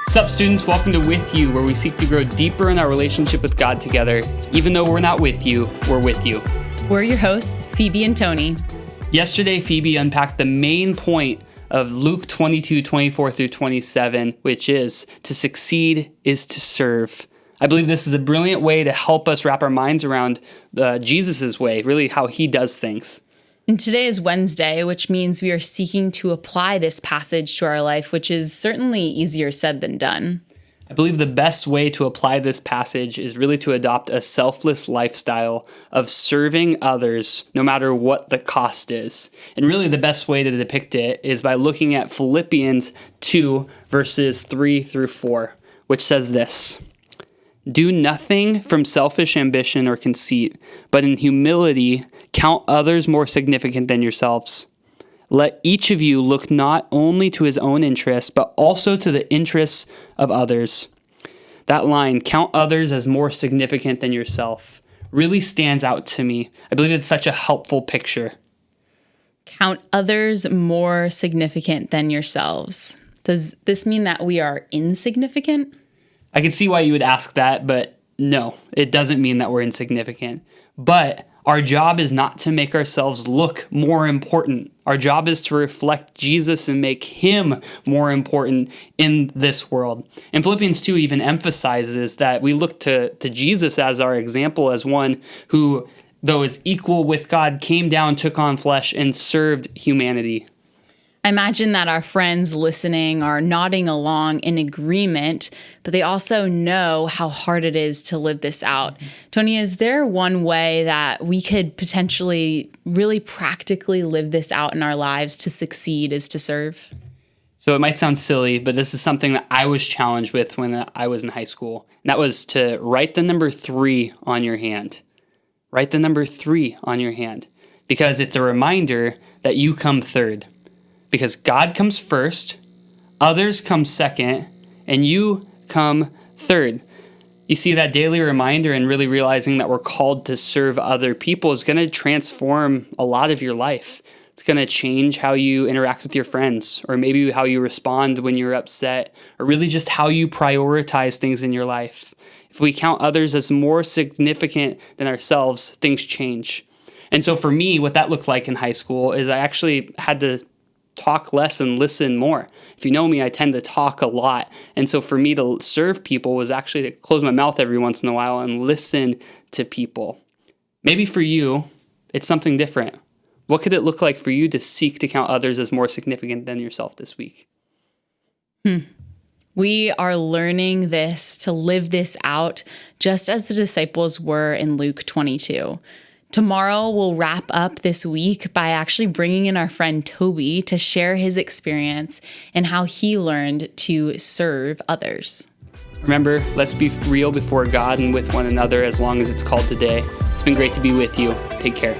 What's up, students? Welcome to With You, where we seek to grow deeper in our relationship with God together. Even though we're not with you, we're with you. We're your hosts, Phoebe and Tony. Yesterday, Phoebe unpacked the main point of Luke 22:24 through 27, which is to succeed is to serve. I believe this is a brilliant way to help us wrap our minds around Jesus' way, really how he does things. And today is Wednesday, which means we are seeking to apply this passage to our life, which is certainly easier said than done. I believe the best way to apply this passage is really to adopt a selfless lifestyle of serving others no matter what the cost is. And really the best way to depict it is by looking at Philippians 2, verses 3 through 4, which says this: "Do nothing from selfish ambition or conceit, but in humility count others more significant than yourselves. Let each of you look not only to his own interests, but also to the interests of others." That line, count others as more significant than yourself, really stands out to me. I believe it's such a helpful picture. Count others more significant than yourselves. Does this mean that we are insignificant? I can see why you would ask that, but no, it doesn't mean that we're insignificant. But our job is not to make ourselves look more important. Our job is to reflect Jesus and make him more important in this world. And Philippians 2 even emphasizes that we look to Jesus as our example, as one who, though is equal with God, came down, took on flesh, and served humanity. I imagine that our friends listening are nodding along in agreement, but they also know how hard it is to live this out. Tony, is there one way that we could potentially really practically live this out in our lives to succeed is to serve? So it might sound silly, but this is something that I was challenged with when I was in high school. And that was to write the number 3 on your hand. Write the number 3 on your hand, because it's a reminder that you come third. Because God comes first, others come second, and you come third. You see, that daily reminder and really realizing that we're called to serve other people is going to transform a lot of your life. It's going to change how you interact with your friends, or maybe how you respond when you're upset, or really just how you prioritize things in your life. If we count others as more significant than ourselves, things change. And so for me, what that looked like in high school is I actually had to talk less and listen more. If you know me, I tend to talk a lot. And so for me to serve people was actually to close my mouth every once in a while and listen to people. Maybe for you, it's something different. What could it look like for you to seek to count others as more significant than yourself this week? We are learning this, to live this out, just as the disciples were in Luke 22. Tomorrow, we'll wrap up this week by actually bringing in our friend Toby to share his experience and how he learned to serve others. Remember, let's be real before God and with one another as long as it's called today. It's been great to be with you. Take care.